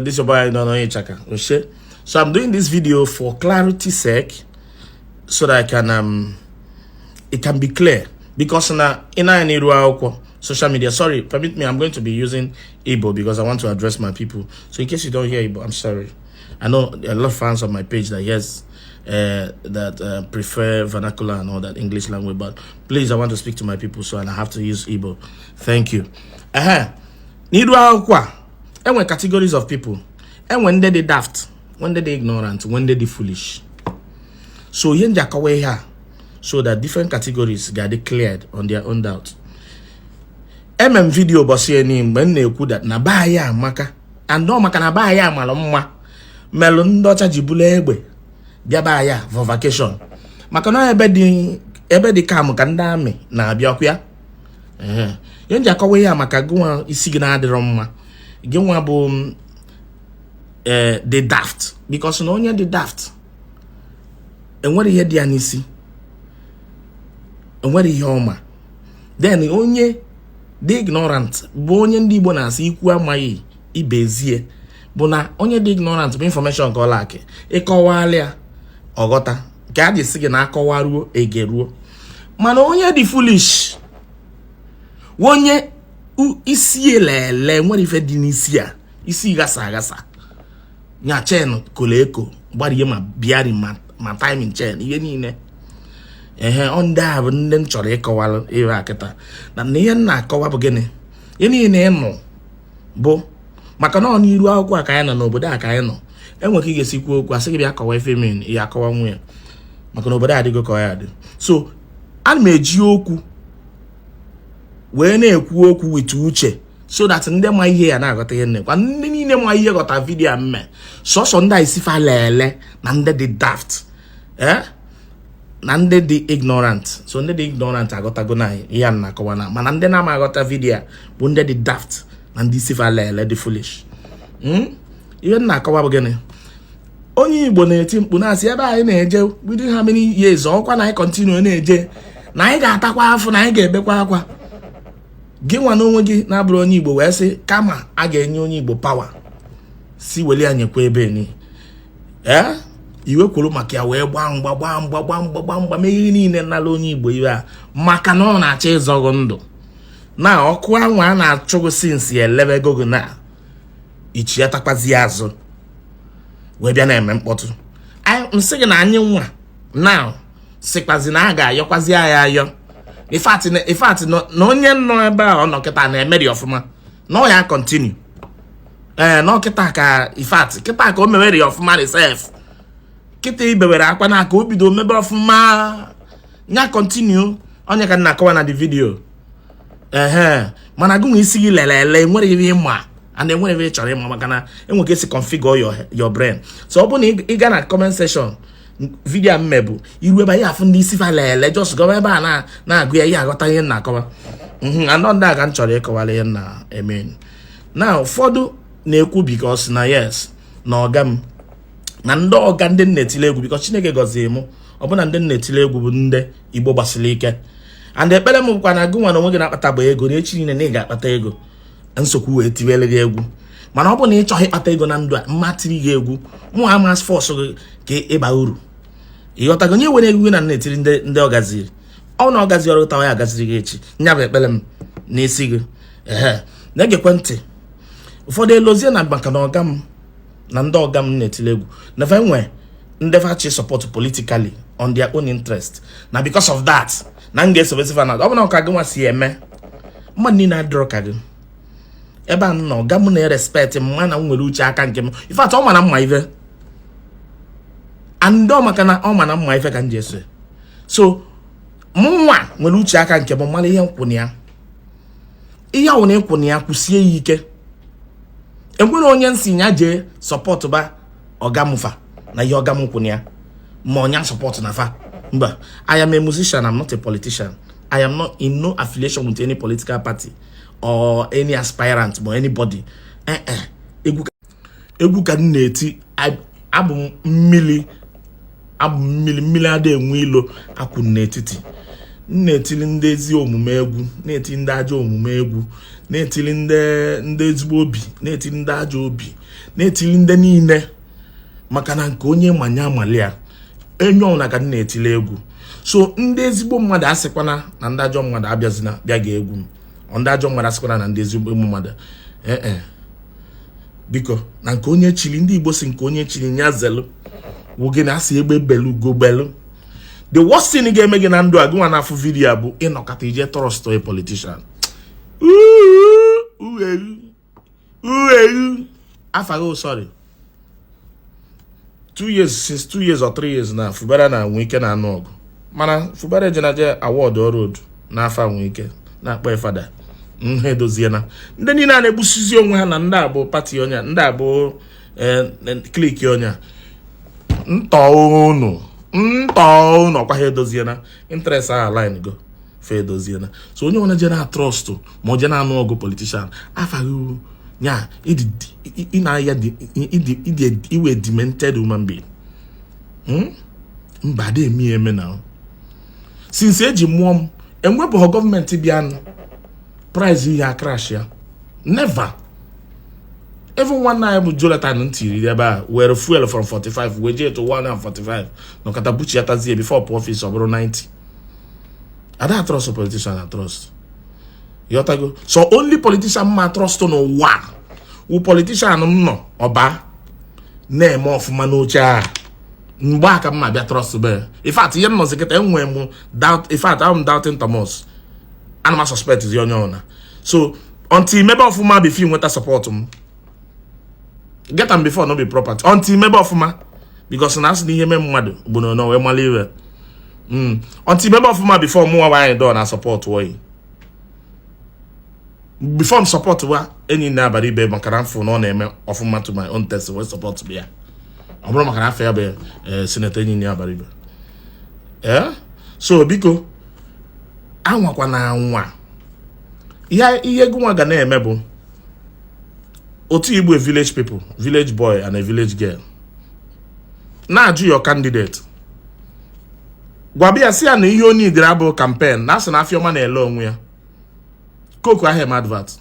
this is your boy Anyi Don Chaka. So I'm doing this video for clarity's sake, so that I can it can be clear. Because in social media, sorry, permit me, I'm going to be using Igbo because I want to address my people. So in case you don't hear Igbo, I'm sorry. I know there are a lot of fans on my page that prefer vernacular and all that English language, but please, I want to speak to my people, so and I have to use Igbo. Thank you. And when categories of people, and when they daft, when they ignorant, when they foolish. So here, so that different categories get declared on their own doubt. Video bossy name when they could that nabaya maka and no maka nabaya maloma melon daughter jibule biabaya for vacation. Makana ebedi kam kandame na biakuya. Yenja maka gwa isigna de roma. Genwa bo the daft because no the daft. And what he had the anisi. And what he homa. Then onye the ignorant, bonye ndi bona si ikwa mai ibezie. Bona onye the ignorant be information ko lake. Ekowalia ogota. Ka di sige na akowaruo egeruo. Mana onye the foolish. Wonye isi lele nwere ife di n'isi a. Isi gasa. Nya chen koleko gbari ma biari ma time in chen ihe niile. Onda bụ ndị nchọrọ ịkọwalụ ihe akịta na ihe nna akọwa bụ gịnị ihe niile ịnụ bụ maka na ọ n'iru akwụkwọ aka ya nọ n'obodo aka ya nọ enwere ike igesikwu okwu asị gị bịa kọwa ife men ya akọwa nwe ya maka na obodo adịgo ka ya dị. So ana m eji okwu wee na-ekwu okwu with uche so that ndị ma ihe ya na-aghọta ihe nne kwa ndị niile ma ihe ghọta vidio mme sọsọ ndị a isi fa lele na ndị dị daft na ndị dị ignorant. So ndị dị ignorant agotago na ihe na akọwana mana ndị na agota video bụ ndị dị daft na ndị isi fa lele dị foolish. Ihe na akọwa bụ gịnị onye Igbo na-eti mkpu na-asị ebe anyị na-eje within how many years ọkwa na anyị continue na-eje na anyị ga-atakwa afọ na anyị ga-ebekwa akwa. Gị nwa n'onwe gị na-abụrụ onye Igbo wee sị kama a ga-enye onye Igbo power si weli anyekwa ebe ni iwe kwuru maka ya wee gbaa meghere niile n'ala onye Igbo iwe a maka na ọ na-achọ ịzọgụ ndụ na ọkụ anwa a na-achụgụ sinsi elebe gogo na ichi ya takwazi azụ wee bịa na-eme mkpọtụ. Nsị gị na anyị nwa na sikwazi na a ga-ayọkwazi ya ayọ. In fact, na onye nọ ebe a ọ nọ kịta na-emeri ọfụma na ọ ya continue nọ kịta ka kịta ka o mewere ọfụma resef kịta ibewere akwa na aka o bido mebe ọfụma nya continue onye ka nna akọwa na the video mana gụ nwe isi gị lelele nwere ihe ịma and enwere ihe chọrọ ịma maka na enwere ka esi configure your brain. So ọ bụ na ị ga na comment section video mmebu iru ebe ya afụ ndị isi fa lele just go ebe a na-agụ ya ihe aghọta ihe na akọwa anọ ndị a ka m chọrọ ịkọwala ihe na emen na ụfọdụ na-ekwu because na yes na ọga m na ndị ọga ndị nnetile egwu because Chineke gọzie mụ ọbụna ndị nnetile egwu bụ ndị Igbo gbasiri ike and ekpere m bụkwa na gụ nwa na onwe gị na-akpata bụ ego na echi niile na ị ga-akpata ego nsogbu wee tiwele gị egwu mana ọ bụ na ị chọghị ịkpata ego na ndụ a mma tiri gị egwu mụ amas fọs gị ka ịba uru ịghọtago nye were egwu na na-etiri ndị ọgaziri ọ na ọgazi ọrụ tawa ya agaziri gị echi nya bụ ekpere m n'isi gị na-egekwe ntị ụfọdụ elozie na maka na ọga m na ndị ọga m na-etile egwu na fe nwe ndị fachi support politically on their own interest na because of that na m ga-esobesifa na ọ bụ na ọka gị nwa si eme mmadụ niile adịrọ ka gị ebe a nọ ọga m na-erespect mma na nwere uche aka nke m in fact ọ mara mma ife and ọ maka na ọ mana mma ife ka m ji eso so mụnwa nwere uche aka nke m mara ihe nkwụna ya ihe ahụ na ịkwụna ya kwụsie ya ike enwere onye nsi nya jee support ba ọgamụfa na ihe ọgamụ kwụna ya ma onye support na fa mba. I am a musician, I'm not a politician. I am not in no affiliation with any political party or any aspirant or anybody. Egwu ka na-eti abụ mmili ada enwe ilo akwụ n'etiti na-etili ndị ezi omume egwu, na-etili ndị ajọ omume egwu, na-etili ndị ezigbo obi, na-etili ndị ajọ obi, na-etili ndị niile maka na nke onye manya amalia enye ọna ka na-etili egwu. So ndị ezigbo mmadụ asịkwana na ndị ajọ mmadụ abịazina bịa ga egwu. Ndị ajọ mmadụ asịkwana na ndị ezigbo mmadụ biko na nke onye chili, ndị Igbo si nke onye chili nya zelu woge na asị egbe belu go belu. The worst thing ga-eme gị na ndụ a gị nwa na-afụ vidiyo bụ ịnọkọta ije trust a politician. Afago sorry 2 years since 2 years or 3 years na Fubara na Nwike na anụ ọgụ mana Fubara jenaje award ọrụ n'afa Nwike na-akpọ fada nha edoziena ndị niile a na-egbusizi onwe ha na ndị abụ pati onye ndị abụ kliki onye ntọụnụ ọkwa ha edoziena interest a line go fe edoziena. So onye nwere je na trust ma je na anụ ọgụ politician afaghị nya iwe demented human being. Mba de emi eme na since eji mụọ m enwebụghị gọọmenti bịa price ihe crash ya never. Even one night bụ Jonathan ntiri ebe a were fuel from 45 weje to 145 no katabuchi yatazie before office ọ bụrụ 90. I don't trust a politician. I trust. Yotago. So only politician ma trust no wa. U politician no oba name of manocha. Mba ka ma bia trust be. In fact, yen no sekete enwe mu doubt. In fact, I'm doubting Thomas. And my suspect is your owner. So until member of ma be feel with support get them before no be property. Until member of ma because na asini heme mmadu buno no we maliwe. Until member of ma before more Anyi Don and support way. Before support wa any nabari be makara for no name of ma to my own test we support be. Obro makara fair be senator any nabari be. So biko anwa kwa na anwa. Ihe gwa ga na eme bụ otu Igbo village people, village boy and a village girl. Na ajụ your candidate. Gwabia si ya na ihe onye idira bụ campaign na asị na afioma na ele onwe ya. Koku ahem advert.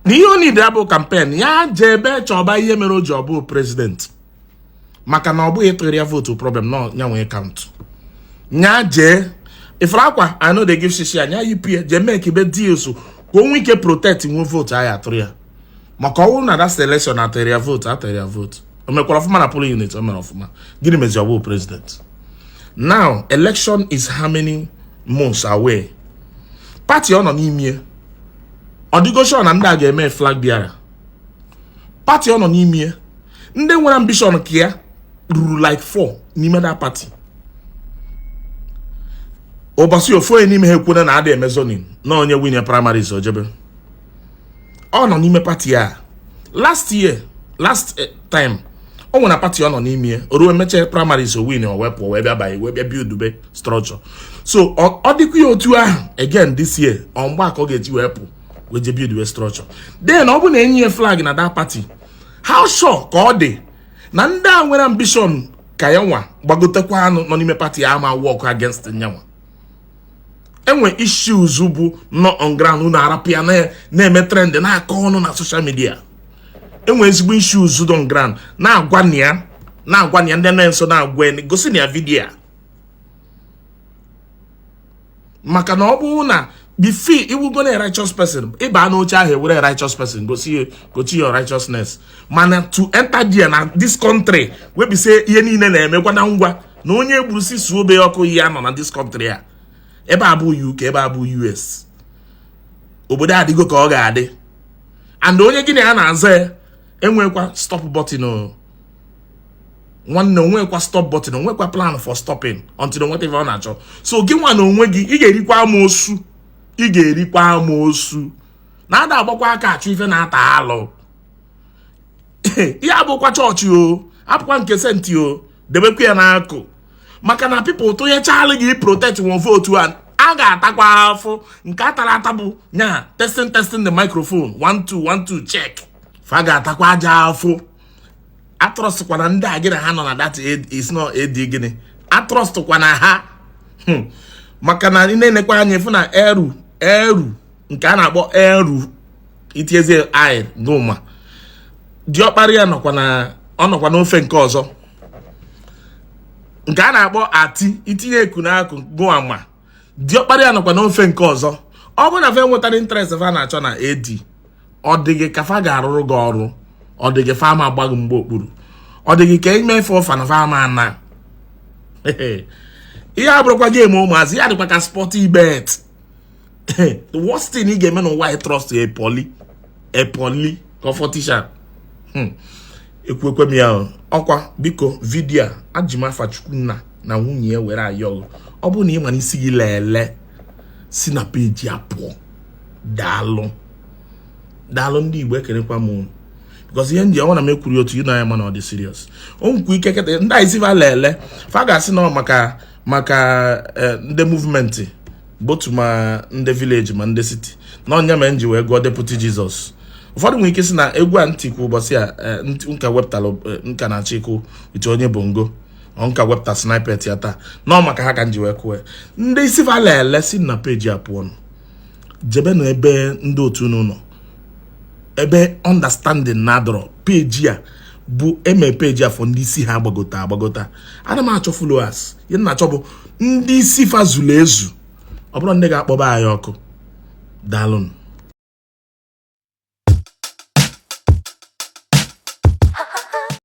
Na ihe onye idira bụ campaign ya jebe chọba ihe mere o ji ọbụ president. Maka na ọ bụ ịtụrụ ya vote problem no nya nwe count. Nya je ifrakwa I know they give shishi anya UPA je make be deal so ko nwe ke protect nwe vote aya atụrụ ya. Maka ọ na that selection atụrụ ya vote. O mekwara ọfụma na polling unit o mere ọfụma. Gịnị mezi ọbụ president. Now, election is how many months away? Party on n'ime. Odigoshon na ndị a ga-eme flag bearer. Party on n'ime. Ndị nwere ambition kia ruru like 4 n'ime that party. Obasi ofo n'ime ha kwuna na ada emezonin na onye win primaries ojebe. Ọ nọ n'ime party a. Last time o nwere party ọ nọ n'ime oruwe meche primaries o win o wepụ wee bịa bai wee bịa build be structure. So ọ dịkwa ya otu ahụ again this year ọ mgba ka ọ ga-eji wepụ wee je build be structure. Then ọ bụ na enyi flag na that party how sure ka ọ dị na ndị a nwere ambition ka ya nwa gbagotekwa anụ nọ n'ime party a ma work against nyanwa. Enwe issues bụ no on ground na arapia na-eme trend na-akọ ọnụ na social media. Enwe ezigbo issues on ground na-agwa ya ndị na-eso na-agwa gosi na video. Maka na ọ bụ na before iwu go na righteous person ịba na oche ahụ ewere righteous person gosi your righteousness. Mana to enter there na this country we be say ihe niile na-emekwa na ngwa na onye egburu si suo be ọkụ ya nọ na this country a. Ebe abụ UK, ebe abụ US. Obodo adịgo ka ọ ga-adị. And onye gị na ya na-aza enwekwa stop button o. Nwanne onwekwa stop button, onwekwa plan for stopping until whatever ọ na-achọ. So gị nwa na onwe gị ị ga-erikwa amoosu. Na-ada agbakwa aka achụ ife na-ata alụ. Ihe abụkwa chọọchị o, apụkwa nke senti o, debekwa ya n'akụ. Maka na people tụnyechala gị protect one vote a ga-atakwa afọ nke atara atabu nya testing the microphone 1 2 1 2 check fa ga-atakwa aja afọ. Atrust kwa na ndị a gị na ha nọ na that is not edi gịnị. Atrust kwa na ha maka na ị na-enekwa anya ịfụ na eru nke a na-akpọ eru itiezie ai gụma diọkpara ya nọkwa n'ofe nke ọzọ nke a na-akpọ ati itinye eku n'akụ gụama diọkpara ya nọkwa n'ofe nke ọzọ. Ọ bụ na fe nwetara interest fa na-achọ na edi ọ dịghị ka fa ga-arụrụ gị ọrụ, ọ dịghị fa ma agbaghị mgbe okpuru, ọ dịghị ka ime efe ụfa na fa ma na ihe abụrụkwa game ụmụazị, ya dịkwa ka sporty bet. The worst thing ị ga-eme n'ụwa I trust epoli kọfọtisha ekwekwe m ya ọkwa biko vidio a ajimafa chukwu na nwunye ya were ayọghị. Ọ bụ na ị mana isi gị lele si na peji apụọ, daalụ ndị Igbo ekerekwa m because ihe ndị ọwana m ekwuri otu na ya mana ọ dị serious. O nkwu ike kete ndị anyị siva lele fa ga-asị na maka ndị movement botu ma ndị village ma ndị city na onye ma nji wee gụọ deputy Jesus. Ụfọdụ nwere ike si na egwu a ntị kwa ụbọchị a nka wepụtara nka na chikwu ite onye bongo nka wepụta sniper taa nọ maka ha ka nji wee kwuo ndị isi va lele si na peji apụọ jebe na ebe ndị otu n'ụlọ ebe understanding na adọrọ peji a bụ eme peji afọ ndị isi ha agbagota. Ana m achọ followers ihe na-achọ bụ ndị isi fa zuru ezu, ọ bụrụ ndị ga-akpọba anyị ọkụ. Daalụ.